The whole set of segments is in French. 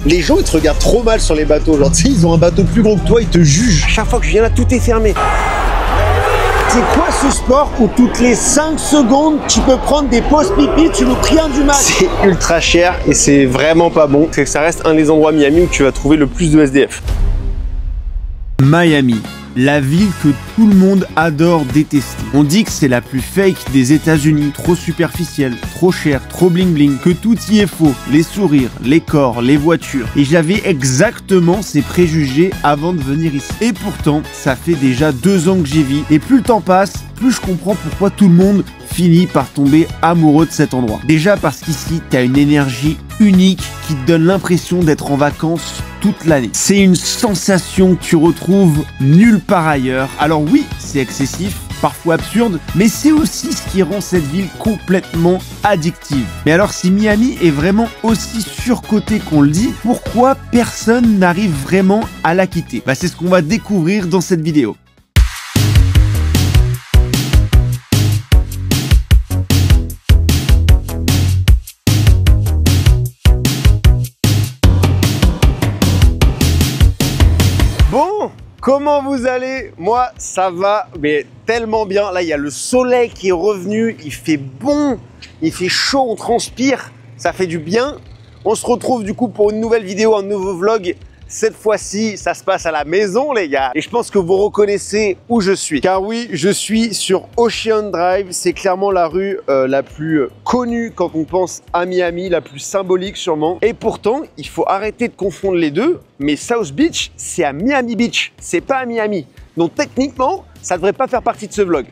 Les gens ils te regardent trop mal sur les bateaux, genre tu sais ils ont un bateau plus gros que toi, ils te jugent. Chaque fois que je viens là, tout est fermé. C'est quoi ce sport où toutes les 5 secondes tu peux prendre des pauses pipi, tu nous pries un du match? C'est ultra cher et c'est vraiment pas bon. C'est que ça reste un des endroits à Miami où tu vas trouver le plus de SDF. Miami, la ville que tout le monde adore détester. On dit que c'est la plus fake des États-Unis, trop superficielle, trop chère, trop bling bling, que tout y est faux, les sourires, les corps, les voitures. Et j'avais exactement ces préjugés avant de venir ici. Et pourtant, ça fait déjà 2 ans que j'y vis, et plus le temps passe, plus je comprends pourquoi tout le monde finit par tomber amoureux de cet endroit. Déjà parce qu'ici, t'as une énergie unique qui te donne l'impression d'être en vacances toute l'année. C'est une sensation que tu retrouves nulle part ailleurs. Alors oui, c'est excessif, parfois absurde, mais c'est aussi ce qui rend cette ville complètement addictive. Mais alors si Miami est vraiment aussi surcoté qu'on le dit, pourquoi personne n'arrive vraiment à la quitter? C'est ce qu'on va découvrir dans cette vidéo. Bon, comment vous allez? Moi, ça va, mais tellement bien. Là, il y a le soleil qui est revenu, il fait bon, il fait chaud, on transpire, ça fait du bien. On se retrouve du coup pour une nouvelle vidéo, un nouveau vlog. Cette fois-ci, ça se passe à la maison, les gars. Et je pense que vous reconnaissez où je suis. Car oui, je suis sur Ocean Drive. C'est clairement la rue la plus connue quand on pense à Miami, la plus symbolique sûrement. Et pourtant, il faut arrêter de confondre les deux. Mais South Beach, c'est à Miami Beach. C'est pas à Miami. Donc techniquement, ça devrait pas faire partie de ce vlog.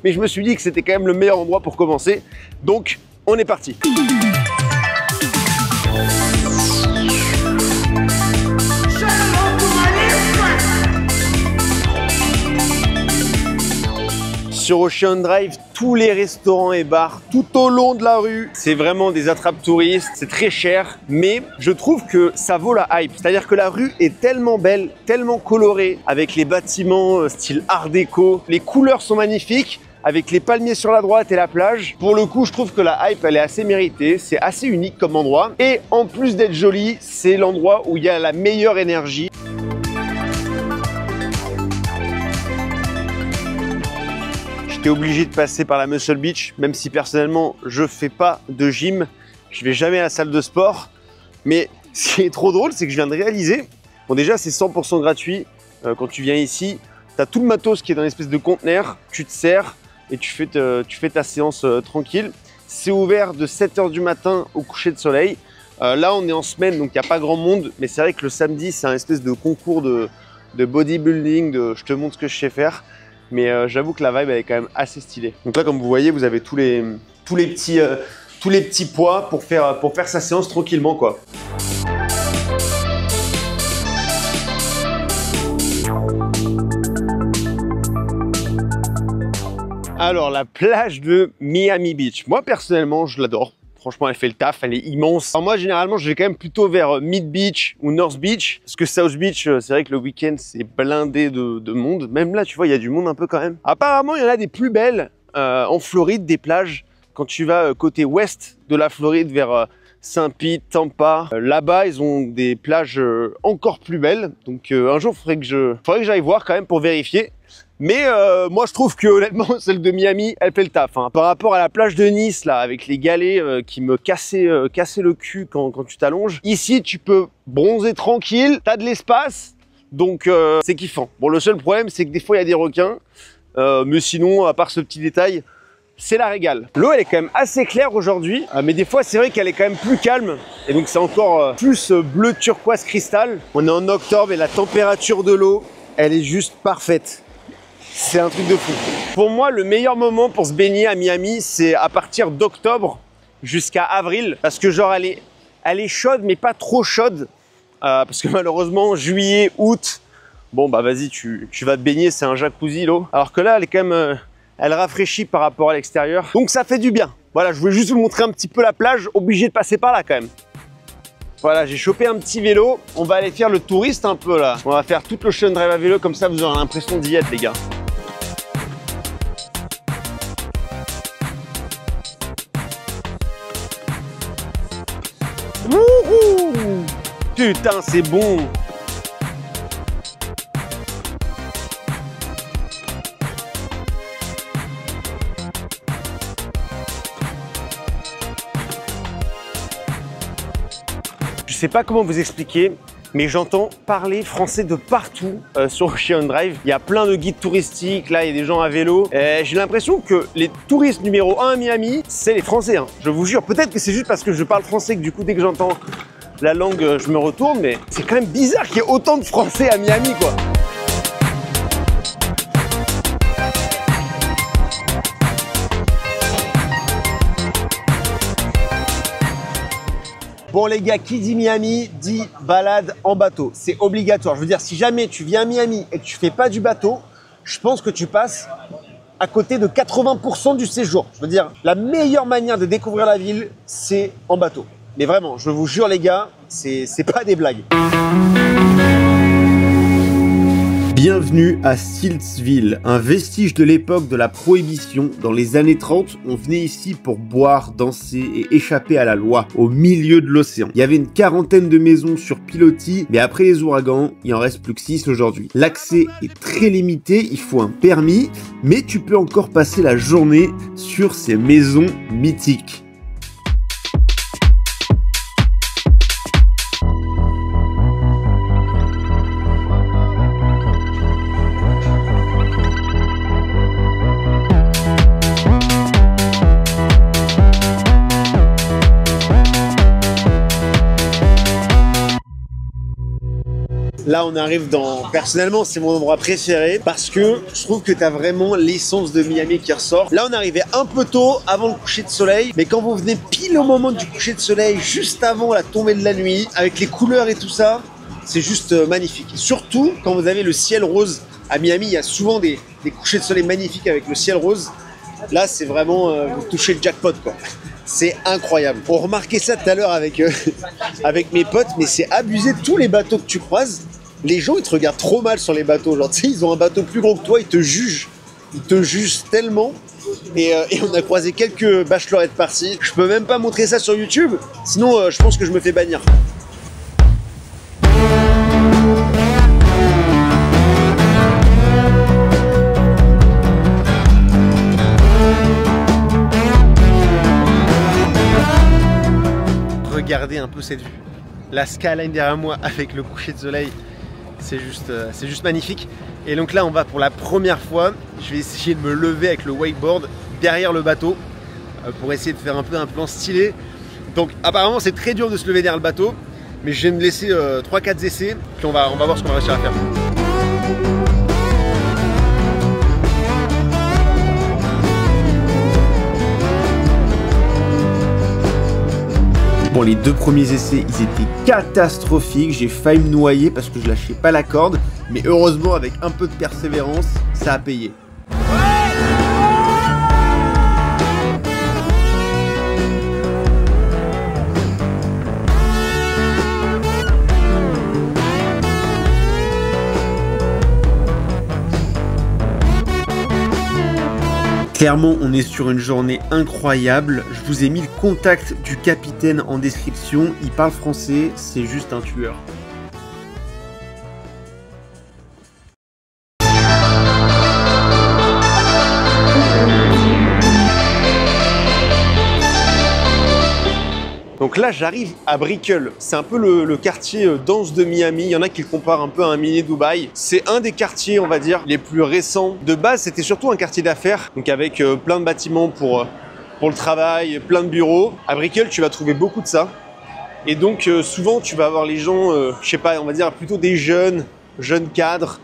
Mais je me suis dit que c'était quand même le meilleur endroit pour commencer. Donc, on est parti. Sur Ocean Drive, tous les restaurants et bars tout au long de la rue, c'est vraiment des attrapes touristes, c'est très cher, mais je trouve que ça vaut la hype. C'est-à-dire que la rue est tellement belle, tellement colorée, avec les bâtiments style art déco, les couleurs sont magnifiques, avec les palmiers sur la droite et la plage. Pour le coup, je trouve que la hype, elle est assez méritée, c'est assez unique comme endroit. Et en plus d'être joli, c'est l'endroit où il y a la meilleure énergie. J'étais obligé de passer par la Muscle Beach, même si personnellement je fais pas de gym, je vais jamais à la salle de sport. Mais ce qui est trop drôle, c'est que je viens de réaliser, bon déjà c'est 100% gratuit quand tu viens ici, tu as tout le matos qui est dans une espèce de conteneur, tu te sers et tu fais ta séance tranquille. C'est ouvert de 7 h du matin au coucher de soleil. Là on est en semaine donc il n'y a pas grand monde, mais c'est vrai que le samedi c'est un espèce de concours de bodybuilding, de je te montre ce que je sais faire. Mais j'avoue que la vibe elle est quand même assez stylée. Donc là comme vous voyez vous avez tous les petits poids pour faire sa séance tranquillement quoi. Alors la plage de Miami Beach, moi personnellement je l'adore. Franchement, elle fait le taf, elle est immense. Alors moi, généralement, je vais quand même plutôt vers Mid Beach ou North Beach. Parce que South Beach, c'est vrai que le week-end, c'est blindé de monde. Même là, tu vois, il y a du monde un peu quand même. Apparemment, il y en a des plus belles en Floride, des plages. Quand tu vas côté ouest de la Floride, vers Saint-Pete, Tampa. Là-bas, ils ont des plages encore plus belles. Donc un jour, faudrait que j'aille voir quand même pour vérifier. Mais moi je trouve que honnêtement celle de Miami elle fait le taf hein. Par rapport à la plage de Nice là avec les galets qui me cassaient le cul quand tu t'allonges. Ici tu peux bronzer tranquille, t'as de l'espace donc c'est kiffant. Bon le seul problème c'est que des fois il y a des requins mais sinon à part ce petit détail c'est la régale. L'eau elle est quand même assez claire aujourd'hui mais des fois c'est vrai qu'elle est quand même plus calme et donc c'est encore plus bleu turquoise cristal. On est en octobre et la température de l'eau elle est juste parfaite. C'est un truc de fou. Pour moi, le meilleur moment pour se baigner à Miami, c'est à partir d'octobre jusqu'à avril. Parce que genre, elle est chaude, mais pas trop chaude. Parce que malheureusement, juillet, août, bon bah vas-y, tu vas te baigner, c'est un jacuzzi l'eau. Alors que là, elle est quand même, elle rafraîchit par rapport à l'extérieur. Donc ça fait du bien. Voilà, je voulais juste vous montrer un petit peu la plage, obligé de passer par là quand même. Voilà, j'ai chopé un petit vélo. On va aller faire le touriste un peu là. On va faire toute l'Ocean Drive à vélo, comme ça vous aurez l'impression d'y être les gars. Wouhou! Putain, c'est bon. Je sais pas comment vous expliquer, mais j'entends parler français de partout sur Ocean Drive. Il y a plein de guides touristiques, là il y a des gens à vélo. J'ai l'impression que les touristes numéro 1 à Miami, c'est les Français. Hein. Je vous jure, peut-être que c'est juste parce que je parle français que du coup dès que j'entends la langue, je me retourne, mais c'est quand même bizarre qu'il y ait autant de Français à Miami, quoi. Bon les gars, qui dit Miami dit balade en bateau. C'est obligatoire. Je veux dire, si jamais tu viens à Miami et que tu fais pas du bateau, je pense que tu passes à côté de 80% du séjour. Je veux dire, la meilleure manière de découvrir la ville, c'est en bateau. Mais vraiment, je vous jure les gars, c'est pas des blagues. Bienvenue à Siltsville, un vestige de l'époque de la prohibition. Dans les années 30, on venait ici pour boire, danser et échapper à la loi, au milieu de l'océan. Il y avait une quarantaine de maisons sur pilotis, mais après les ouragans, il en reste plus que 6 aujourd'hui. L'accès est très limité, il faut un permis, mais tu peux encore passer la journée sur ces maisons mythiques. Là, on arrive dans... Personnellement, c'est mon endroit préféré parce que je trouve que tu as vraiment l'essence de Miami qui ressort. Là, on est arrivé un peu tôt avant le coucher de soleil, mais quand vous venez pile au moment du coucher de soleil, juste avant la tombée de la nuit, avec les couleurs et tout ça, c'est juste magnifique. Surtout quand vous avez le ciel rose. À Miami, il y a souvent des couchers de soleil magnifiques avec le ciel rose. Là, c'est vraiment... vous touchez le jackpot, quoi. C'est incroyable. On remarquait ça tout à l'heure avec, avec mes potes, mais c'est abusé. Tous les bateaux que tu croises, les gens, ils te regardent trop mal sur les bateaux. Genre, tu sais, ils ont un bateau plus gros que toi, ils te jugent. Ils te jugent tellement. Et on a croisé quelques bachelorettes par-ci. Je peux même pas montrer ça sur YouTube. Sinon, je pense que je me fais bannir. Regardez un peu cette vue. La skyline derrière moi avec le coucher de soleil, c'est juste magnifique. Et donc là, on va pour la première fois, je vais essayer de me lever avec le wakeboard derrière le bateau pour essayer de faire un peu un plan stylé. Donc apparemment, c'est très dur de se lever derrière le bateau, mais je vais me laisser 3-4 essais, puis on va voir ce qu'on va réussir à faire. Bon, les 2 premiers essais, ils étaient catastrophiques. J'ai failli me noyer parce que je lâchais pas la corde. Mais heureusement, avec un peu de persévérance, ça a payé. Clairement, on est sur une journée incroyable. Je vous ai mis le contact du capitaine en description. Il parle français, c'est juste un tueur. Donc là, j'arrive à Brickell. C'est un peu le quartier dense de Miami. Il y en a qui le comparent un peu à un mini Dubaï. C'est un des quartiers, on va dire, les plus récents. De base, c'était surtout un quartier d'affaires, donc avec plein de bâtiments pour le travail, plein de bureaux. À Brickell, tu vas trouver beaucoup de ça. Et donc, souvent, tu vas avoir les gens, je sais pas, on va dire plutôt des jeunes cadres,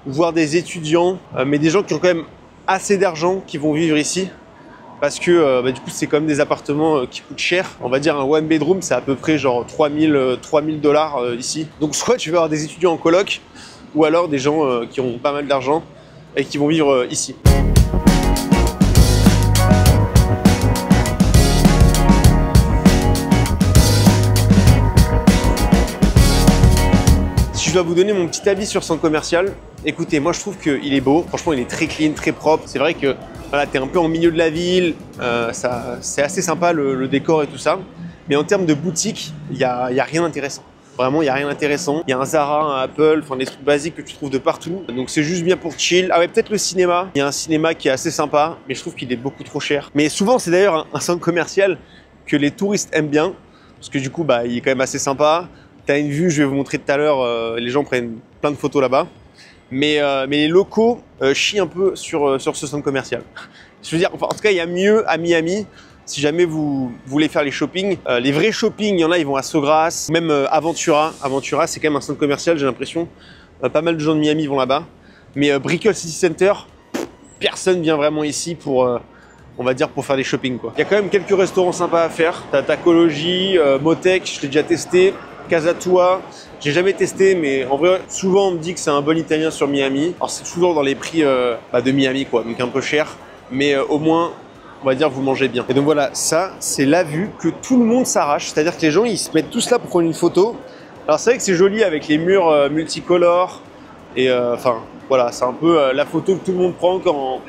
voire des étudiants, mais des gens qui ont quand même assez d'argent qui vont vivre ici. Parce que du coup, c'est quand même des appartements qui coûtent cher. On va dire un one bedroom, c'est à peu près genre 3000 $ ici. Donc soit tu vas avoir des étudiants en coloc, ou alors des gens qui ont pas mal d'argent et qui vont vivre ici. Si je dois vous donner mon petit avis sur Centre Commercial, écoutez, moi je trouve qu'il est beau. Franchement, il est très clean, très propre. C'est vrai que voilà, t'es un peu en milieu de la ville, c'est assez sympa le décor et tout ça. Mais en termes de boutique, il y a rien d'intéressant. Vraiment, il n'y a rien d'intéressant. Il y a un Zara, un Apple, enfin des trucs basiques que tu trouves de partout. Donc c'est juste bien pour chill. Ah ouais, peut-être le cinéma. Il y a un cinéma qui est assez sympa, mais je trouve qu'il est beaucoup trop cher. Mais souvent, c'est d'ailleurs un centre commercial que les touristes aiment bien, parce que du coup, bah, il est quand même assez sympa. Tu as une vue, je vais vous montrer tout à l'heure, les gens prennent plein de photos là-bas. Mais les locaux chient un peu sur ce centre commercial. Je veux dire, enfin, en tout cas, il y a mieux à Miami. Si jamais vous voulez faire les shopping, les vrais shopping, il y en a, ils vont à Sogras, même Aventura. Aventura, c'est quand même un centre commercial, j'ai l'impression. Pas mal de gens de Miami vont là-bas. Mais Brickell City Center, personne vient vraiment ici pour, on va dire, pour faire des shopping, quoi. Il y a quand même quelques restaurants sympas à faire. T'as Tacology, Motek, je l'ai déjà testé. Casa Tua, j'ai jamais testé, mais en vrai, souvent on me dit que c'est un bon italien sur Miami. Alors c'est toujours dans les prix de Miami, quoi, donc un peu cher. Mais au moins, on va dire, vous mangez bien. Et donc voilà, ça, c'est la vue que tout le monde s'arrache. C'est-à-dire que les gens, ils se mettent tous là pour prendre une photo. Alors c'est vrai que c'est joli avec les murs multicolores. Et enfin, voilà, c'est un peu la photo que tout le monde prend quand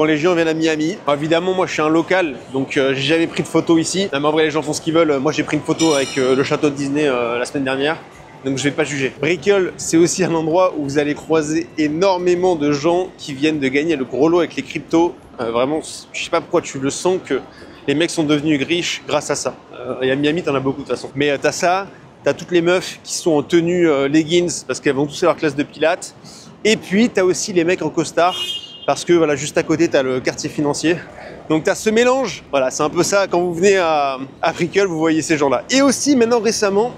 les gens viennent à Miami. Alors, évidemment, moi, je suis un local, donc j'ai jamais pris de photo ici. Même en vrai, les gens font ce qu'ils veulent. Moi, j'ai pris une photo avec le château de Disney la semaine dernière. Donc je vais pas juger. Brickell, c'est aussi un endroit où vous allez croiser énormément de gens qui viennent de gagner le gros lot avec les cryptos. Vraiment, je sais pas pourquoi tu le sens que les mecs sont devenus riches grâce à ça. Et à Miami, t'en as beaucoup de toute façon. Mais t'as ça, t'as toutes les meufs qui sont en tenue leggings parce qu'elles vont tous à leur classe de pilates. Et puis t'as aussi les mecs en costard parce que voilà, juste à côté t'as le quartier financier. Donc t'as ce mélange. Voilà, c'est un peu ça. Quand vous venez à Brickell, vous voyez ces gens-là. Et aussi maintenant récemment,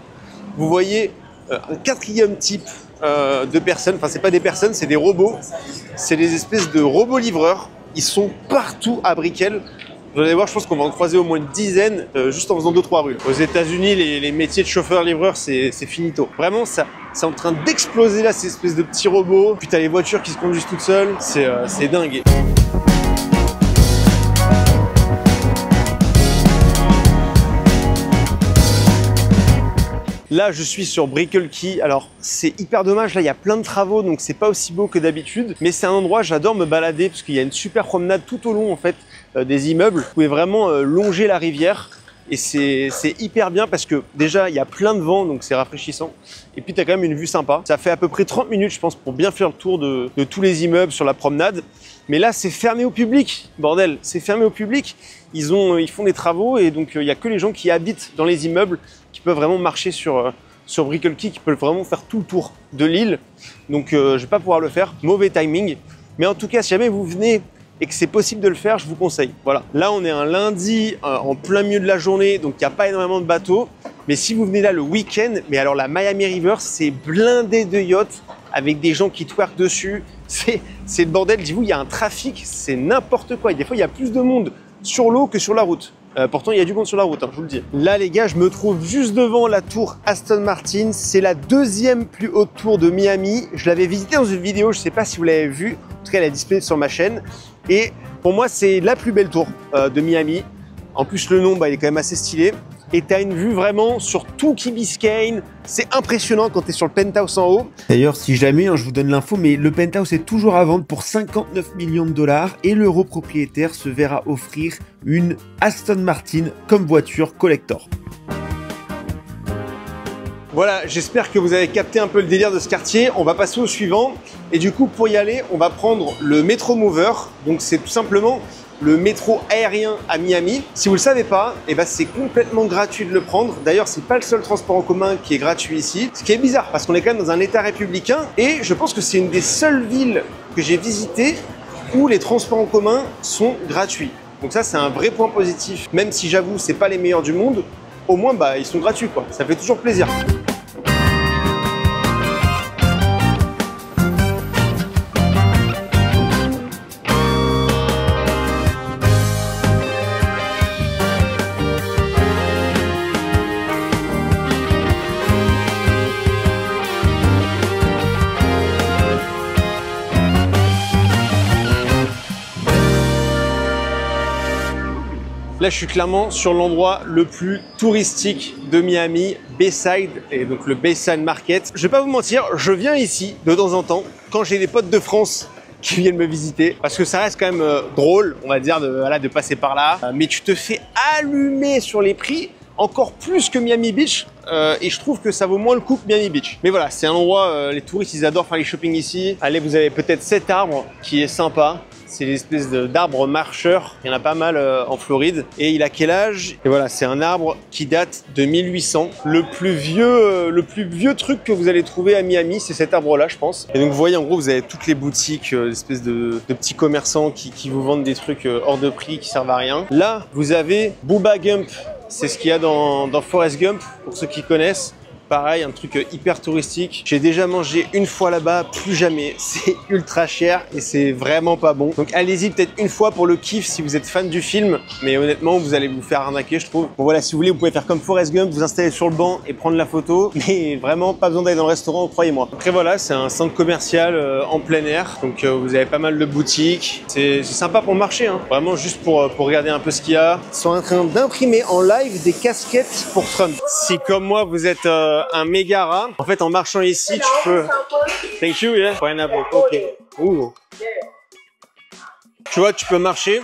vous voyez un quatrième type de personnes. Enfin, c'est pas des personnes, c'est des robots. C'est des espèces de robots livreurs. Ils sont partout à Brickell. Vous allez voir, je pense qu'on va en croiser au moins une dizaine juste en faisant 2-3 rues. Aux États-Unis, les métiers de chauffeur-livreur, c'est finito. Vraiment, ça, c'est en train d'exploser là, ces espèces de petits robots. Puis t'as les voitures qui se conduisent toutes seules. C'est dingue. Là, je suis sur Brickell Key. Alors, c'est hyper dommage. Là, il y a plein de travaux, donc c'est pas aussi beau que d'habitude. Mais c'est un endroit, j'adore me balader parce qu'il y a une super promenade tout au long, en fait, des immeubles. Vous pouvez vraiment longer la rivière. Et c'est hyper bien parce que déjà, il y a plein de vent, donc c'est rafraîchissant. Et puis, tu as quand même une vue sympa. Ça fait à peu près 30 minutes, je pense, pour bien faire le tour de tous les immeubles sur la promenade. Mais là, c'est fermé au public, bordel. C'est fermé au public. Ils font des travaux et donc il n'y a que les gens qui habitent dans les immeubles qui peuvent vraiment marcher sur Brickell Key, qui peuvent vraiment faire tout le tour de l'île. Donc je vais pas pouvoir le faire. Mauvais timing. Mais en tout cas, si jamais vous venez et que c'est possible de le faire, je vous conseille. Voilà. Là, on est un lundi en plein milieu de la journée, donc il n'y a pas énormément de bateaux. Mais si vous venez là le week-end, mais alors la Miami River, c'est blindé de yachts avec des gens qui twerkent dessus. C'est le bordel. Dis-vous, il y a un trafic, c'est n'importe quoi. Et des fois, il y a plus de monde sur l'eau que sur la route. Pourtant, il y a du monde sur la route, hein, je vous le dis. Là, les gars, je me trouve juste devant la tour Aston Martin. C'est la deuxième plus haute tour de Miami. Je l'avais visitée dans une vidéo, je ne sais pas si vous l'avez vue. En tout cas, elle est disponible sur ma chaîne. Et pour moi, c'est la plus belle tour de Miami. En plus, le nom, il est quand même assez stylé. Et tu as une vue vraiment sur tout Key Biscayne. C'est impressionnant quand tu es sur le penthouse en haut. D'ailleurs, si jamais, je vous donne l'info, mais le penthouse est toujours à vendre pour 59 millions de dollars et l'euro propriétaire se verra offrir une Aston Martin comme voiture collector. Voilà, j'espère que vous avez capté un peu le délire de ce quartier. On va passer au suivant. Et du coup, pour y aller, on va prendre le Metro Mover. Donc, c'est tout simplement le métro aérien à Miami. Si vous ne le savez pas, c'est complètement gratuit de le prendre. D'ailleurs, c'est pas le seul transport en commun qui est gratuit ici. Ce qui est bizarre parce qu'on est quand même dans un état républicain et je pense que c'est une des seules villes que j'ai visitées où les transports en commun sont gratuits. Donc ça, c'est un vrai point positif. Même si j'avoue, c'est pas les meilleurs du monde, au moins ils sont gratuits, quoi. Ça fait toujours plaisir. Là, je suis clairement sur l'endroit le plus touristique de Miami, Bayside, et donc le Bayside Market. Je vais pas vous mentir, je viens ici de temps en temps quand j'ai des potes de France qui viennent me visiter, parce que ça reste quand même drôle, on va dire, de passer par là. Mais tu te fais allumer sur les prix. encore plus que Miami Beach et je trouve que ça vaut moins le coup que Miami Beach. Mais voilà, c'est un endroit, les touristes ils adorent faire les shopping ici. Allez, vous avez peut-être cet arbre qui est sympa. C'est l'espèce d'arbre marcheur. Il y en a pas mal en Floride. Et il a quel âge? Et voilà, c'est un arbre qui date de 1800. Le plus vieux truc que vous allez trouver à Miami, c'est cet arbre-là, je pense. Et donc, vous voyez, en gros, vous avez toutes les boutiques, l'espèce de petits commerçants qui vous vendent des trucs hors de prix, qui servent à rien. Là, vous avez Bubba Gump. C'est ce qu'il y a dans Forrest Gump, pour ceux qui connaissent. Pareil, un truc hyper touristique. J'ai déjà mangé une fois là-bas, plus jamais. C'est ultra cher et c'est vraiment pas bon. Donc allez-y peut-être une fois pour le kiff si vous êtes fan du film. Mais honnêtement, vous allez vous faire arnaquer, je trouve. Bon voilà, si vous voulez, vous pouvez faire comme Forrest Gump, vous installer sur le banc et prendre la photo. Mais vraiment, pas besoin d'aller dans le restaurant, croyez-moi. Après voilà, c'est un centre commercial en plein air. Donc vous avez pas mal de boutiques. C'est sympa pour marcher, hein. Vraiment juste pour regarder un peu ce qu'il y a. Ils sont en train d'imprimer en live des casquettes pour Trump. Si comme moi, vous êtes un méga rat. En fait, en marchant ici, tu peux... Thank you, yeah. Pineapple. Ok. Ouh. Tu vois, tu peux marcher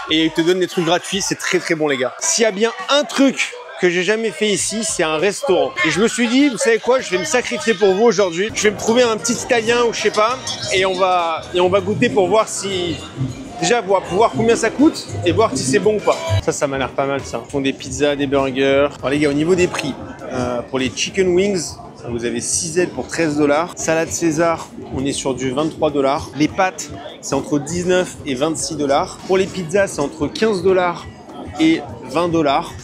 et ils te donnent des trucs gratuits. C'est très très bon, les gars. S'il y a bien un truc que j'ai jamais fait ici, c'est un restaurant. Et je me suis dit, vous savez quoi, je vais me sacrifier pour vous aujourd'hui. Je vais me trouver un petit italien ou je sais pas, et on va goûter pour voir si... Déjà, pour voir combien ça coûte et voir si c'est bon ou pas. Ça m'a l'air pas mal, ça. Ils font des pizzas, des burgers. Alors les gars, au niveau des prix, pour les chicken wings, vous avez 6 ailes pour 13 $. Salade César, on est sur du 23 $. Les pâtes, c'est entre 19 et 26 $. Pour les pizzas, c'est entre 15 $ et 20 $.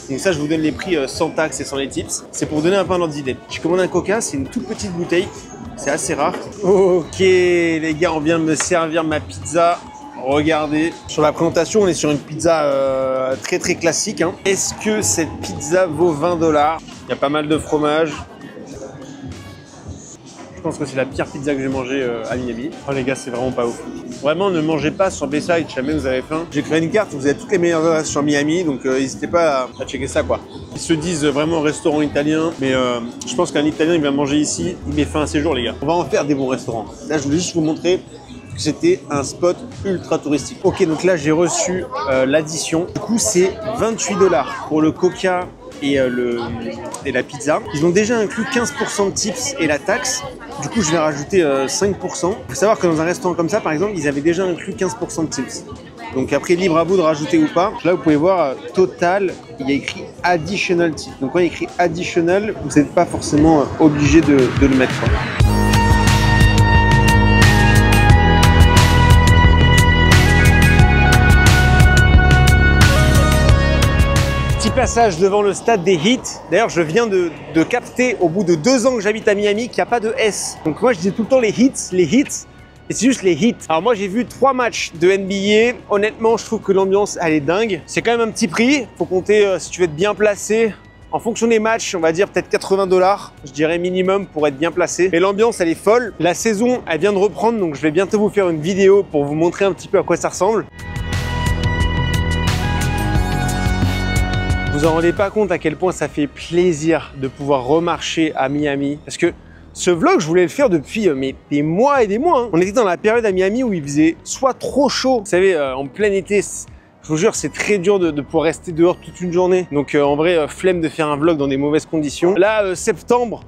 Donc ça, je vous donne les prix sans taxes et sans les tips. C'est pour vous donner un peu un ordre d'idée. J'ai commandé un coca, c'est une toute petite bouteille. C'est assez rare. Ok, les gars, on vient de me servir ma pizza. Regardez, sur la présentation, on est sur une pizza très très classique, hein. Est-ce que cette pizza vaut 20 $? Il y a pas mal de fromage. Je pense que c'est la pire pizza que j'ai mangée à Miami. Oh les gars, c'est vraiment pas ouf. Vraiment, ne mangez pas sur Bayside, jamais vous avez faim. J'ai créé une carte, vous avez toutes les meilleures adresses sur Miami, donc n'hésitez pas à checker ça, quoi. Ils se disent vraiment restaurant italien, mais je pense qu'un Italien, il vient manger ici, il met fin à ses jours, les gars. On va en faire des bons restaurants. Là, je voulais juste vous montrer que c'était un spot ultra touristique. Ok, donc là, j'ai reçu l'addition. Du coup, c'est 28 $ pour le coca et la pizza. Ils ont déjà inclus 15% de tips et la taxe. Du coup, je vais rajouter 5%. Il faut savoir que dans un restaurant comme ça, par exemple, ils avaient déjà inclus 15% de tips. Donc après, libre à vous de rajouter ou pas. Là, vous pouvez voir, total, il y a écrit additional tip. Donc quand il y a écrit additional, vous n'êtes pas forcément obligé de le mettre, quoi. Passage devant le stade des Heat. D'ailleurs, je viens de capter au bout de 2 ans que j'habite à Miami qu'il n'y a pas de S. Donc moi, je disais tout le temps les Heats, et c'est juste les Heat. Alors moi, j'ai vu 3 matchs de NBA. Honnêtement, je trouve que l'ambiance, elle est dingue. C'est quand même un petit prix. Faut compter, si tu veux être bien placé, en fonction des matchs, on va dire peut-être 80 $, je dirais minimum pour être bien placé. Mais l'ambiance, elle est folle. La saison, elle vient de reprendre, donc je vais bientôt vous faire une vidéo pour vous montrer un petit peu à quoi ça ressemble. Vous en rendez pas compte à quel point ça fait plaisir de pouvoir remarcher à Miami. Parce que ce vlog, je voulais le faire depuis des mois et des mois, hein. On était dans la période à Miami où il faisait soit trop chaud. Vous savez, en plein été, je vous jure, c'est très dur de pouvoir rester dehors toute une journée. Donc en vrai, flemme de faire un vlog dans des mauvaises conditions. Là, septembre,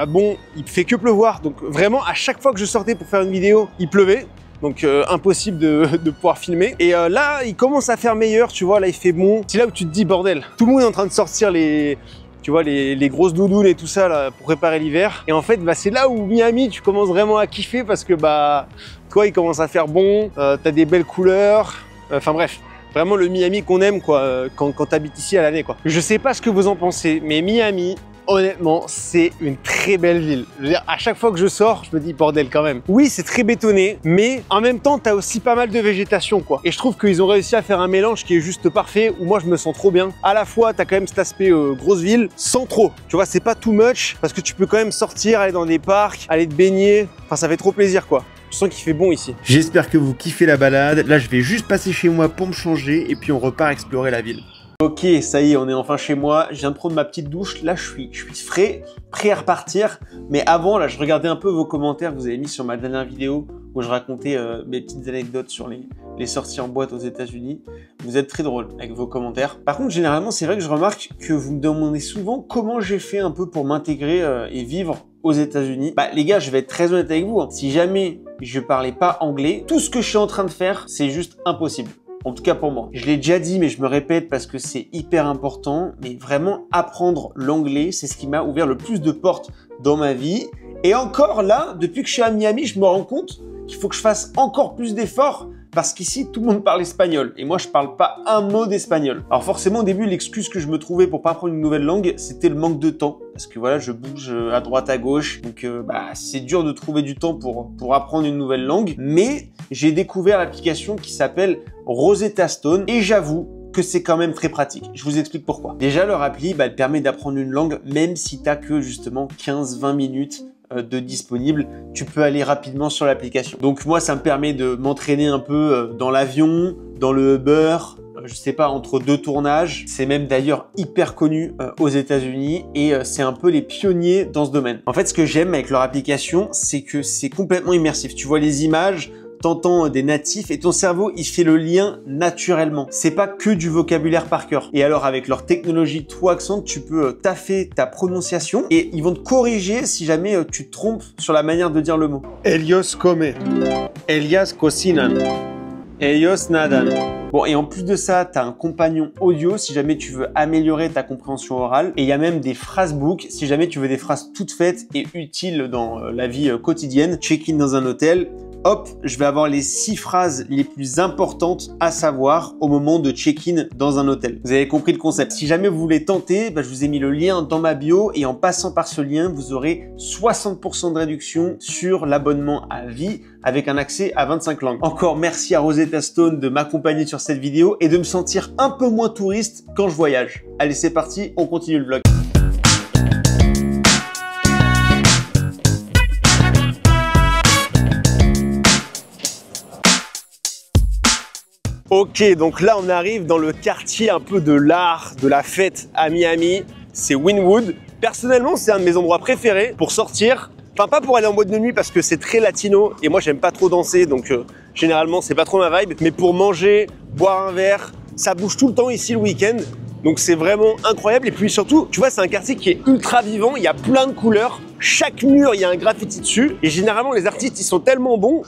bon, il fait que pleuvoir. Donc vraiment, à chaque fois que je sortais pour faire une vidéo, il pleuvait. Donc impossible de pouvoir filmer. Et là, il commence à faire meilleur, tu vois, là il fait bon. C'est là où tu te dis, bordel, tout le monde est en train de sortir les grosses doudounes et tout ça là, pour préparer l'hiver. Et en fait, c'est là où Miami, tu commences vraiment à kiffer parce que toi, il commence à faire bon, t'as des belles couleurs, enfin bref. Vraiment le Miami qu'on aime, quoi, quand t'habites ici à l'année, quoi. Je sais pas ce que vous en pensez, mais Miami, honnêtement, c'est une très belle ville. Je veux dire, à chaque fois que je sors, je me dis bordel quand même. Oui, c'est très bétonné, mais en même temps, t'as aussi pas mal de végétation, quoi. Et je trouve qu'ils ont réussi à faire un mélange qui est juste parfait, où moi, je me sens trop bien. À la fois, t'as quand même cet aspect grosse ville, sans trop. Tu vois, c'est pas too much, parce que tu peux quand même sortir, aller dans des parcs, aller te baigner. Enfin, ça fait trop plaisir, quoi. Je sens qu'il fait bon ici. J'espère que vous kiffez la balade. Là, je vais juste passer chez moi pour me changer, et puis on repart explorer la ville. Ok, ça y est, on est enfin chez moi. Je viens de prendre ma petite douche. Là, je suis frais, prêt à repartir. Mais avant, là, je regardais un peu vos commentaires que vous avez mis sur ma dernière vidéo où je racontais mes petites anecdotes sur les sorties en boîte aux États-Unis. Vous êtes très drôle avec vos commentaires. Par contre, généralement, c'est vrai que je remarque que vous me demandez souvent comment j'ai fait un peu pour m'intégrer et vivre aux États-Unis. Bah les gars, je vais être très honnête avec vous. Si jamais je parlais pas anglais, tout ce que je suis en train de faire, c'est juste impossible. En tout cas pour moi. Je l'ai déjà dit, mais je me répète parce que c'est hyper important. Mais vraiment, apprendre l'anglais, c'est ce qui m'a ouvert le plus de portes dans ma vie. Et encore là, depuis que je suis à Miami, je me rends compte qu'il faut que je fasse encore plus d'efforts parce qu'ici, tout le monde parle espagnol. Et moi, je parle pas un mot d'espagnol. Alors forcément, au début, l'excuse que je me trouvais pour pas apprendre une nouvelle langue, c'était le manque de temps. Parce que voilà, je bouge à droite, à gauche. Donc, c'est dur de trouver du temps pour apprendre une nouvelle langue. Mais j'ai découvert l'application qui s'appelle Rosetta Stone. Et j'avoue que c'est quand même très pratique. Je vous explique pourquoi. Déjà, leur appli, elle permet d'apprendre une langue même si tu n'as que justement 15-20 minutes de disponible, tu peux aller rapidement sur l'application. Donc moi, ça me permet de m'entraîner un peu dans l'avion, dans le Uber, je sais pas, entre deux tournages. C'est même d'ailleurs hyper connu aux États-Unis et c'est un peu les pionniers dans ce domaine. En fait, ce que j'aime avec leur application, c'est que c'est complètement immersif. Tu vois les images, t'entends des natifs et ton cerveau, il fait le lien naturellement. C'est pas que du vocabulaire par cœur. Et alors, avec leur technologie True Accent, tu peux taffer ta prononciation et ils vont te corriger si jamais tu te trompes sur la manière de dire le mot. Ellos come. Ellas cocinan. Ellos nadan. Bon, et en plus de ça, tu as un compagnon audio si jamais tu veux améliorer ta compréhension orale. Et il y a même des phrasebooks si jamais tu veux des phrases toutes faites et utiles dans la vie quotidienne. Check-in dans un hôtel. Hop, je vais avoir les 6 phrases les plus importantes à savoir au moment de check-in dans un hôtel. Vous avez compris le concept. Si jamais vous voulez tenter, je vous ai mis le lien dans ma bio et en passant par ce lien, vous aurez 60% de réduction sur l'abonnement à vie avec un accès à 25 langues. Encore merci à Rosetta Stone de m'accompagner sur cette vidéo et de me sentir un peu moins touriste quand je voyage. Allez, c'est parti, on continue le vlog. Ok, donc là on arrive dans le quartier un peu de l'art, de la fête à Miami. C'est Wynwood. Personnellement, c'est un de mes endroits préférés pour sortir. Enfin, pas pour aller en boîte de nuit parce que c'est très latino et moi j'aime pas trop danser, donc généralement c'est pas trop ma vibe. Mais pour manger, boire un verre, ça bouge tout le temps ici le week-end. Donc c'est vraiment incroyable. Et puis surtout, tu vois, c'est un quartier qui est ultra vivant. Il y a plein de couleurs. Chaque mur, il y a un graffiti dessus. Et généralement, les artistes, ils sont tellement bons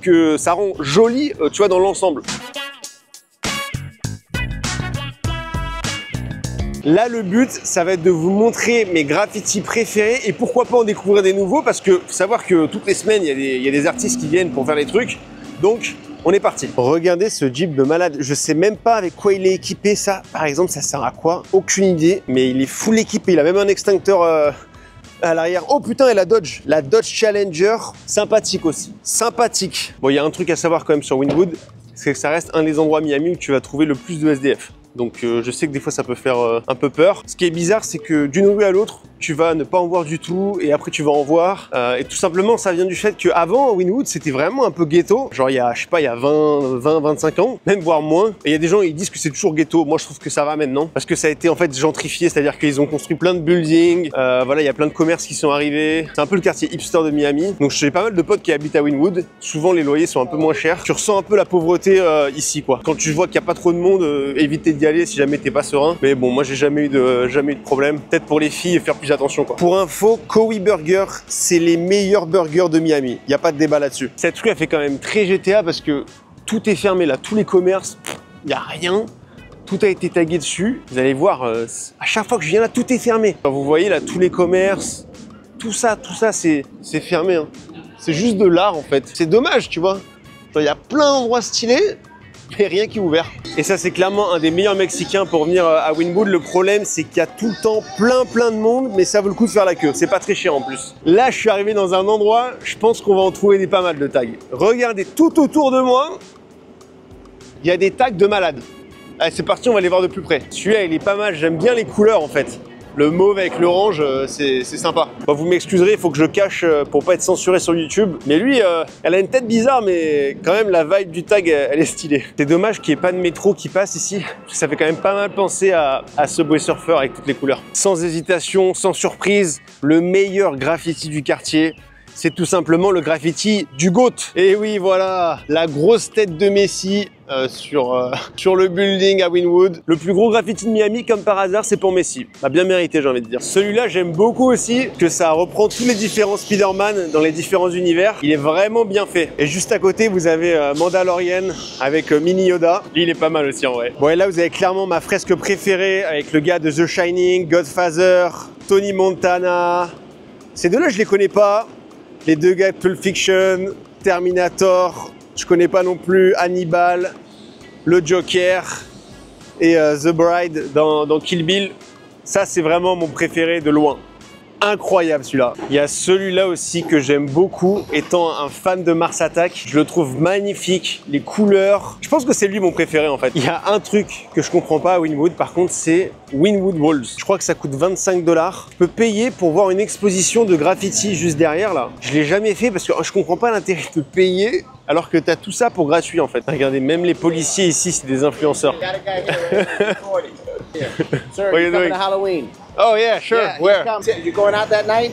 que ça rend joli, tu vois, dans l'ensemble. Là, le but, ça va être de vous montrer mes graffitis préférés et pourquoi pas en découvrir des nouveaux parce que faut savoir que toutes les semaines, il y a des artistes qui viennent pour faire des trucs. Donc, on est parti. Regardez ce Jeep de malade. Je sais même pas avec quoi il est équipé, ça. Par exemple, ça sert à quoi? Aucune idée, mais il est full équipé. Il a même un extincteur à l'arrière. Oh putain, et la Dodge Challenger, sympathique aussi. Sympathique. Bon, il y a un truc à savoir quand même sur Wynwood, c'est que ça reste un des endroits à Miami où tu vas trouver le plus de SDF. Donc je sais que des fois ça peut faire un peu peur. Ce qui est bizarre, c'est que d'une rue à l'autre, tu vas ne pas en voir du tout et après tu vas en voir. Et tout simplement, ça vient du fait qu'avant, Wynwood, c'était vraiment un peu ghetto. Genre il y a, je sais pas, il y a 25 ans, même voire moins. Et il y a des gens, ils disent que c'est toujours ghetto. Moi, je trouve que ça va maintenant parce que ça a été en fait gentrifié, c'est-à-dire qu'ils ont construit plein de buildings. Voilà, il y a plein de commerces qui sont arrivés. C'est un peu le quartier hipster de Miami. Donc j'ai pas mal de potes qui habitent à Wynwood. Souvent, les loyers sont un peu moins chers. Tu ressens un peu la pauvreté ici, quoi. Quand tu vois qu'il n'y a pas trop de monde, évitez d'y aller si jamais t'es pas serein. Mais bon, moi, j'ai jamais eu de problème. Peut-être pour les filles, faire plus attention, quoi. Pour info, Cowie Burger, c'est les meilleurs burgers de Miami. Il n'y a pas de débat là-dessus. Cette rue, elle fait quand même très GTA parce que tout est fermé là. Tous les commerces, il n'y a rien. Tout a été tagué dessus. Vous allez voir, à chaque fois que je viens là, tout est fermé. Vous voyez là, tous les commerces, tout ça, c'est fermé. Hein. C'est juste de l'art en fait. C'est dommage, tu vois. Il y a plein d'endroits stylés, mais rien qui est ouvert. Et ça, c'est clairement un des meilleurs Mexicains pour venir à Wynwood. Le problème, c'est qu'il y a tout le temps plein de monde, mais ça vaut le coup de faire la queue. C'est pas très cher en plus. Là, je suis arrivé dans un endroit, je pense qu'on va en trouver des pas mal de tags. Regardez, tout autour de moi, il y a des tags de malades. Allez, c'est parti, on va les voir de plus près. Celui-là, il est pas mal. J'aime bien les couleurs en fait. Le mauve avec l'orange, c'est sympa. Bon, vous m'excuserez, il faut que je le cache pour pas être censuré sur YouTube. Mais lui, elle a une tête bizarre, mais quand même, la vibe du tag, elle est stylée. C'est dommage qu'il n'y ait pas de métro qui passe ici. Ça fait quand même pas mal penser à Subway Surfer avec toutes les couleurs. Sans hésitation, sans surprise, le meilleur graffiti du quartier. c'est tout simplement le graffiti du GOAT. Et oui, voilà, la grosse tête de Messi sur le building à Wynwood. Le plus gros graffiti de Miami, comme par hasard, c'est pour Messi. A bien mérité, j'ai envie de dire. Celui-là, j'aime beaucoup aussi, que ça reprend tous les différents Spider-Man dans les différents univers. Il est vraiment bien fait. Et juste à côté, vous avez Mandalorian avec Mini Yoda. Lui, il est pas mal aussi, en vrai. Bon, et là, vous avez clairement ma fresque préférée avec le gars de The Shining, Godfather, Tony Montana. Ces deux-là, je les connais pas. Les deux gars de Pulp Fiction, Terminator, je connais pas non plus Hannibal, le Joker et The Bride dans Kill Bill. Ça, c'est vraiment mon préféré de loin. Incroyable celui-là. Il y a celui-là aussi que j'aime beaucoup, étant un fan de Mars Attack. Je le trouve magnifique, les couleurs. Je pense que c'est lui mon préféré en fait. Il y a un truc que je comprends pas à Wynwood, par contre, c'est Wynwood Walls. Je crois que ça coûte 25 $. Je peux payer pour voir une exposition de graffiti juste derrière là. Je l'ai jamais fait parce que je comprends pas l'intérêt de payer alors que tu as tout ça pour gratuit en fait. Regardez, même les policiers ici, c'est des influenceurs. Sir, you're coming to Halloween. Oh yeah, sure. Yeah, Where? you're going out that night?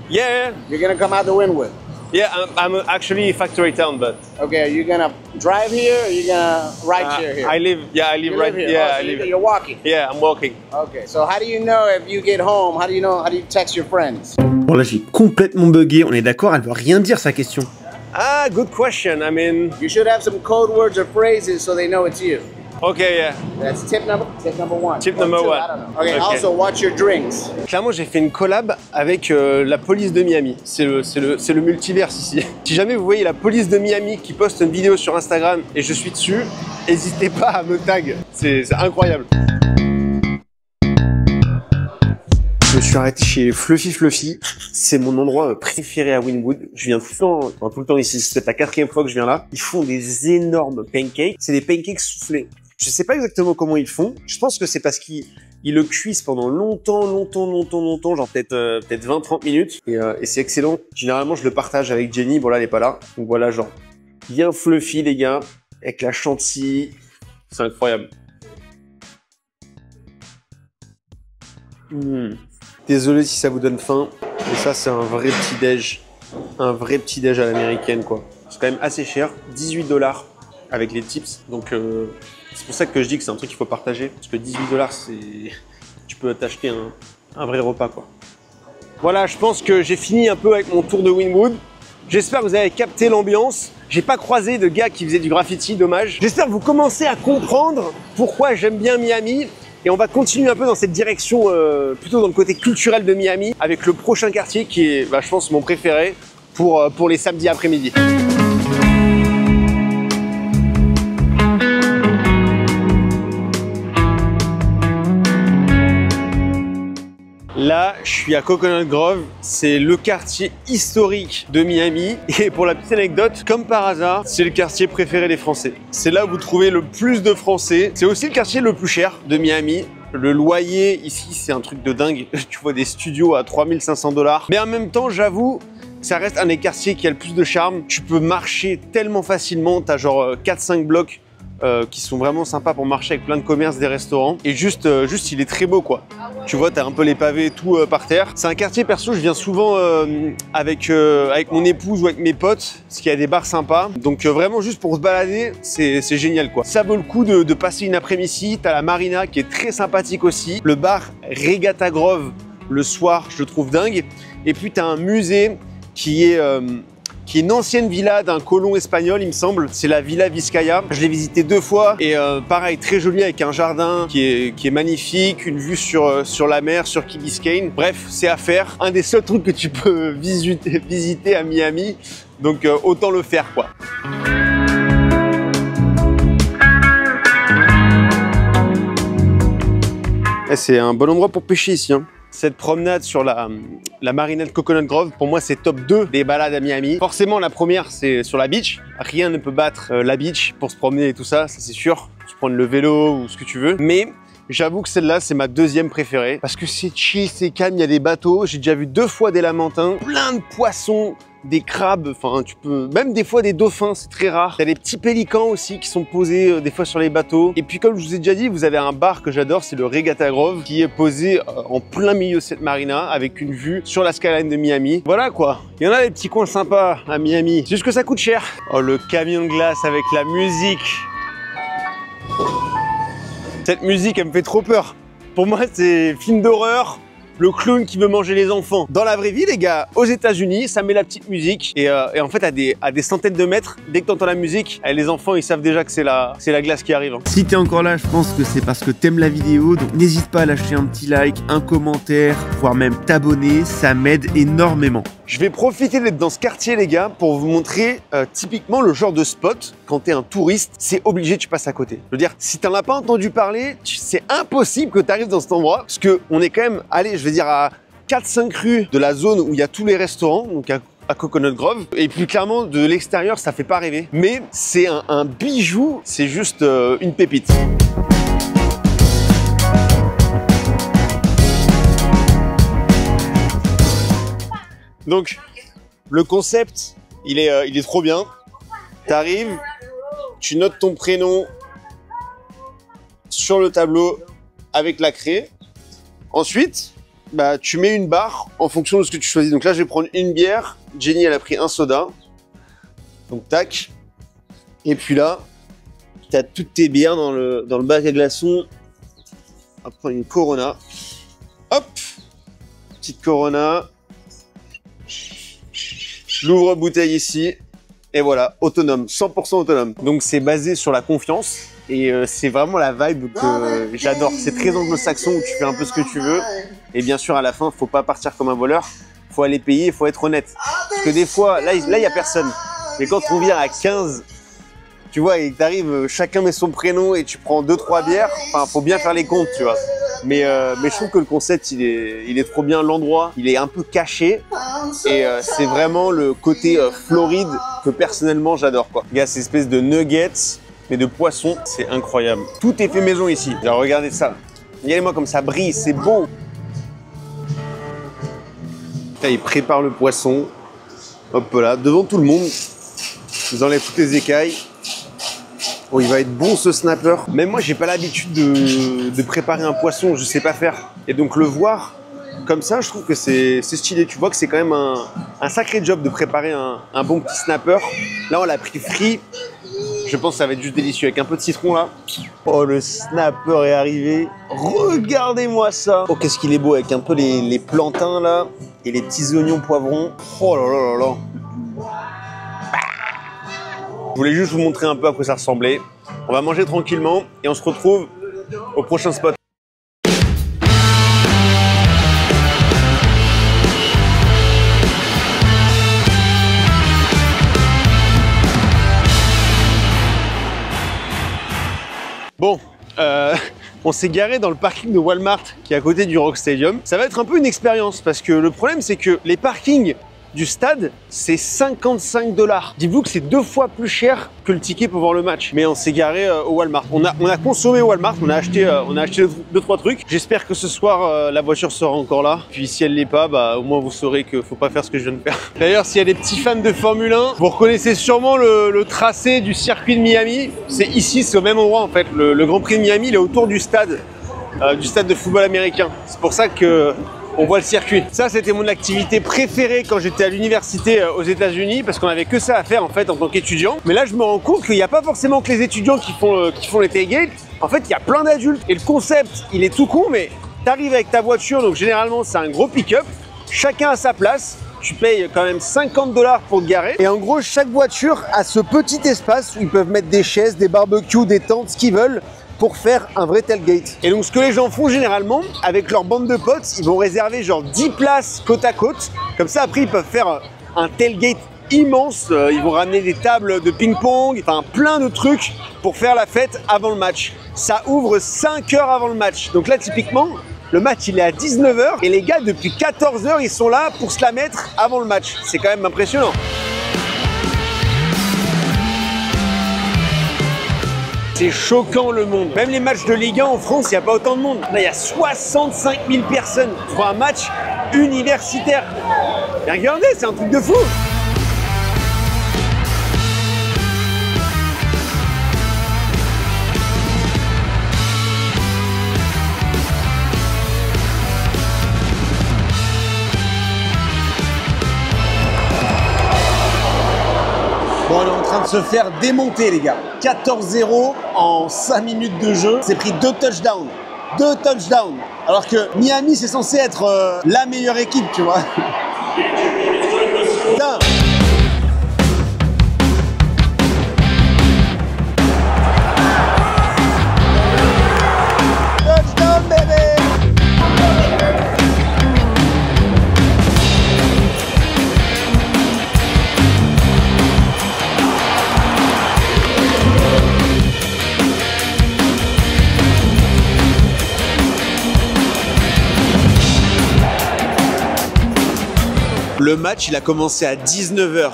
Yeah. You're gonna come out to Wynwood. Yeah, I'm actually Factory Town, but Okay, are you gonna drive here or are you gonna ride share here? I live You right live here. Yeah, Oh, so I live. you're walking. Yeah, I'm walking. Okay, so how do you know if you get home? How do you text your friends? Bon là j'ai complètement bugué, on est d'accord, elle veut rien dire sa question. Ah, good question. I mean, You should have some code words or phrases so they know it's you. okay, yeah. That's tip number one. Tip Or number two, one. I don't know. Okay, Okay. also watch your drinks. Clairement, j'ai fait une collab avec la police de Miami. C'est le multiverse ici. Si jamais vous voyez la police de Miami qui poste une vidéo sur Instagram et je suis dessus, n'hésitez pas à me tag. C'est incroyable. Je me suis arrêté chez Fluffy Fluffy. C'est mon endroit préféré à Wynwood. Je viens tout le temps ici. C'est peut-être la 4e fois que je viens là. Ils font des énormes pancakes. C'est des pancakes soufflés. Je sais pas exactement comment ils font. Je pense que c'est parce qu'ils le cuisent pendant longtemps, genre peut-être 20-30 minutes. Et c'est excellent. Généralement, je le partage avec Jenny. Bon là, elle est pas là. Donc voilà, genre bien fluffy les gars, avec la chantilly. C'est incroyable. Désolé si ça vous donne faim, mais ça c'est un vrai petit-déj. Un vrai petit-déj à l'américaine quoi. C'est quand même assez cher, 18 $ avec les tips. Donc c'est pour ça que je dis que c'est un truc qu'il faut partager. Parce que 18 $, c'est... tu peux t'acheter un vrai repas quoi. Voilà, je pense que j'ai fini un peu avec mon tour de Wynwood. J'espère que vous avez capté l'ambiance. J'ai pas croisé de gars qui faisaient du graffiti, dommage. J'espère que vous commencez à comprendre pourquoi j'aime bien Miami. Et on va continuer un peu dans cette direction, plutôt dans le côté culturel de Miami, avec le prochain quartier qui est, je pense, mon préféré pour les samedis après-midi. Là, je suis à Coconut Grove, c'est le quartier historique de Miami. Et pour la petite anecdote, comme par hasard, c'est le quartier préféré des Français. C'est là où vous trouvez le plus de Français. C'est aussi le quartier le plus cher de Miami. Le loyer ici, c'est un truc de dingue. Tu vois des studios à 3500 $. Mais en même temps, j'avoue, ça reste un des quartiers qui a le plus de charme. Tu peux marcher tellement facilement, t'as genre 4-5 blocs qui sont vraiment sympas pour marcher avec plein de commerces, des restaurants. Et juste il est très beau quoi. Tu vois, t'as un peu les pavés et tout par terre. C'est un quartier perso, je viens souvent avec mon épouse ou avec mes potes, parce qu'il y a des bars sympas. Donc vraiment juste pour se balader, c'est génial quoi. Ça vaut le coup de passer une après-midi ici. T'as la marina qui est très sympathique aussi. Le bar Regatta Grove, le soir, je le trouve dingue. Et puis t'as un musée qui est une ancienne villa d'un colon espagnol, il me semble. C'est la Villa Vizcaya. Je l'ai visité 2 fois et pareil, très joli avec un jardin qui est magnifique, une vue sur la mer, sur Key Biscayne. Bref, c'est à faire. Un des seuls trucs que tu peux visiter à Miami. Donc autant le faire quoi. C'est un bon endroit pour pêcher ici. Hein. Cette promenade sur la marina de Coconut Grove, pour moi, c'est top 2 des balades à Miami. Forcément, la première, c'est sur la beach. Rien ne peut battre la beach pour se promener et tout ça, ça c'est sûr. Tu prends le vélo ou ce que tu veux. Mais j'avoue que celle-là, c'est ma 2e préférée. Parce que c'est chill, c'est calme, il y a des bateaux. J'ai déjà vu 2 fois des lamantins, plein de poissons des crabes, enfin tu peux, même des fois des dauphins, c'est très rare. T'as des petits pélicans aussi qui sont posés des fois sur les bateaux. Et puis comme je vous ai déjà dit, vous avez un bar que j'adore, c'est le Regatta Grove, qui est posé en plein milieu de cette marina, avec une vue sur la skyline de Miami. Voilà quoi, il y en a des petits coins sympas à Miami, c'est juste que ça coûte cher. Oh, le camion de glace avec la musique. Cette musique, elle me fait trop peur. Pour moi, c'est film d'horreur. Le clown qui veut manger les enfants. Dans la vraie vie, les gars, aux États-Unis, ça met la petite musique. Et en fait, à des centaines de mètres, dès que tu entends la musique, les enfants, ils savent déjà que c'est la glace qui arrive. Si t'es encore là, je pense que c'est parce que t'aimes la vidéo. Donc n'hésite pas à lâcher un petit like, un commentaire, voire même t'abonner. Ça m'aide énormément. Je vais profiter d'être dans ce quartier, les gars, pour vous montrer typiquement le genre de spot. Quand t'es un touriste, c'est obligé, tu passes à côté. Je veux dire, si t'en as pas entendu parler, c'est impossible que tu arrives dans cet endroit. Parce qu'on est quand même, allez, je vais dire à 4-5 rues de la zone où il y a tous les restaurants, donc à Coconut Grove. Et plus clairement, de l'extérieur, ça fait pas rêver. Mais c'est un bijou, c'est juste une pépite. Donc, le concept, il est trop bien. T'arrives, tu notes ton prénom sur le tableau avec la craie. Ensuite, bah, tu mets une barre en fonction de ce que tu choisis. Donc là, je vais prendre une bière. Jenny, elle a pris un soda. Donc, tac. Et puis là, tu as toutes tes bières dans le bac à glaçons. On va prendre une Corona. Hop, petite Corona. L'ouvre-bouteille ici, et voilà, autonome, 100% autonome. Donc c'est basé sur la confiance, et c'est vraiment la vibe que j'adore. C'est très anglo-saxon, où tu fais un peu ce que tu veux, et bien sûr à la fin, faut pas partir comme un voleur, faut aller payer, il faut être honnête. Parce que des fois, là il y a personne, mais quand on vient à 15, tu vois, et t'arrives, chacun met son prénom, et tu prends 2-3 bières, enfin, faut bien faire les comptes, tu vois. Mais je trouve que le concept, il est trop bien. L'endroit, il est un peu caché. Et c'est vraiment le côté Floride que personnellement, j'adore, quoi. Il y a ces espèces de nuggets, mais de poissons. C'est incroyable. Tout est fait maison ici. Alors, regardez ça. Regardez-moi comme ça brille, c'est beau. Là, ils préparent le poisson. Hop là, devant tout le monde. Ils enlèvent toutes les écailles. Oh, il va être bon ce snapper. Même moi, j'ai pas l'habitude de préparer un poisson, je sais pas faire. Et donc le voir comme ça, je trouve que c'est stylé. Tu vois que c'est quand même un sacré job de préparer un bon petit snapper. Là, on l'a pris frit. Je pense que ça va être juste délicieux avec un peu de citron là. Oh, le snapper est arrivé. Regardez-moi ça. Oh, qu'est-ce qu'il est beau avec un peu les plantains là et les petits oignons poivrons. Oh là là là là. Je voulais juste vous montrer un peu à quoi ça ressemblait. On va manger tranquillement et on se retrouve au prochain spot. Bon, on s'est garé dans le parking de Walmart qui est à côté du Rock Stadium. Ça va être un peu une expérience parce que le problème c'est que les parkings du stade, c'est 55 $. Dites-vous que c'est 2 fois plus cher que le ticket pour voir le match. Mais on s'est garé au Walmart. On a consommé au Walmart, on a acheté 2-3 trucs. J'espère que ce soir, la voiture sera encore là. Puis si elle l'est pas, bah, au moins vous saurez qu'il faut pas faire ce que je viens de faire. D'ailleurs, s'il y a des petits fans de Formule 1, vous reconnaissez sûrement le tracé du circuit de Miami. C'est ici, c'est au même endroit en fait. Le Grand Prix de Miami, il est autour du stade de football américain. C'est pour ça que on voit le circuit. Ça, c'était mon activité préférée quand j'étais à l'université aux États-Unis parce qu'on avait que ça à faire en fait en tant qu'étudiant. Mais là, je me rends compte qu'il n'y a pas forcément que les étudiants qui font les tailgates. En fait, il y a plein d'adultes. Et le concept, il est tout con, mais t'arrives avec ta voiture, donc généralement, c'est un gros pick-up. Chacun à sa place. Tu payes quand même 50 $ pour te garer. Et en gros, chaque voiture a ce petit espace où ils peuvent mettre des chaises, des barbecues, des tentes, ce qu'ils veulent, pour faire un vrai tailgate. Et donc ce que les gens font généralement, avec leur bande de potes, ils vont réserver genre 10 places côte à côte. Comme ça, après, ils peuvent faire un tailgate immense. Ils vont ramener des tables de ping-pong, enfin plein de trucs pour faire la fête avant le match. Ça ouvre 5 heures avant le match. Donc là, typiquement, le match, il est à 19 h et les gars, depuis 14 h, ils sont là pour se la mettre avant le match. C'est quand même impressionnant. C'est choquant le monde. Même les matchs de Ligue 1 en France, il n'y a pas autant de monde. Là, il y a 65 000 personnes pour un match universitaire. Et regardez, c'est un truc de fou. train de se faire démonter, les gars. 14-0 en 5 minutes de jeu. C'est pris 2 touchdowns. 2 touchdowns. Alors que Miami, c'est censé être la meilleure équipe, tu vois. Putain. Touchdown, bébé. Le match, il a commencé à 19h.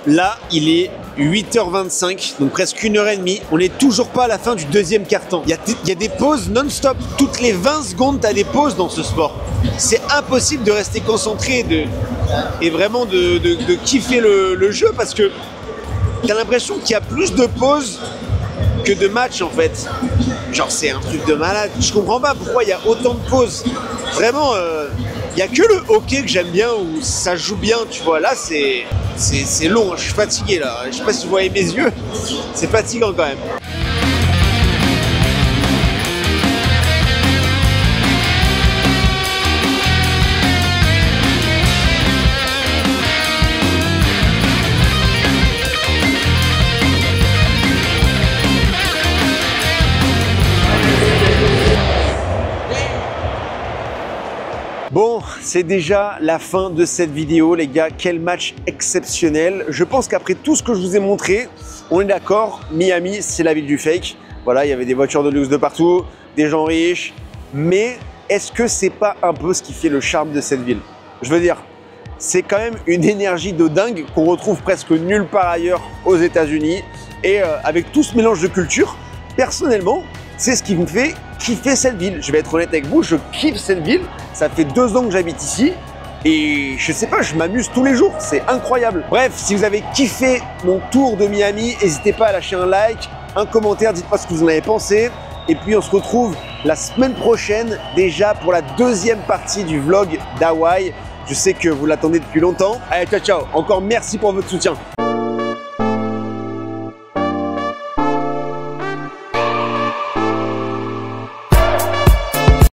Là, il est 8h25, donc presque 1h30. On n'est toujours pas à la fin du deuxième quart-temps. Il y a des pauses non-stop. Toutes les 20 secondes, tu as des pauses dans ce sport. C'est impossible de rester concentré et vraiment de kiffer le jeu parce que tu as l'impression qu'il y a plus de pauses que de matchs en fait. Genre, c'est un truc de malade. Je comprends pas pourquoi il y a autant de pauses. Vraiment, il n'y a que le hockey que j'aime bien où ça joue bien, tu vois. Là, c'est long, je suis fatigué là. Je sais pas si vous voyez mes yeux, c'est fatigant quand même. Bon, c'est déjà la fin de cette vidéo, les gars. Quel match exceptionnel. Je pense qu'après tout ce que je vous ai montré, on est d'accord, Miami, c'est la ville du fake. Voilà, il y avait des voitures de luxe de partout, des gens riches. Mais est-ce que c'est pas un peu ce qui fait le charme de cette ville? Je veux dire, c'est quand même une énergie de dingue qu'on retrouve presque nulle part ailleurs aux États-Unis. Et avec tout ce mélange de culture, personnellement, c'est ce qui me fait kiffer cette ville. Je vais être honnête avec vous, je kiffe cette ville. Ça fait 2 ans que j'habite ici et je sais pas, je m'amuse tous les jours. C'est incroyable. Bref, si vous avez kiffé mon tour de Miami, n'hésitez pas à lâcher un like, un commentaire, dites-moi ce que vous en avez pensé. Et puis on se retrouve la semaine prochaine déjà pour la deuxième partie du vlog d'Hawaï. Je sais que vous l'attendez depuis longtemps. Allez, ciao, ciao. Encore merci pour votre soutien.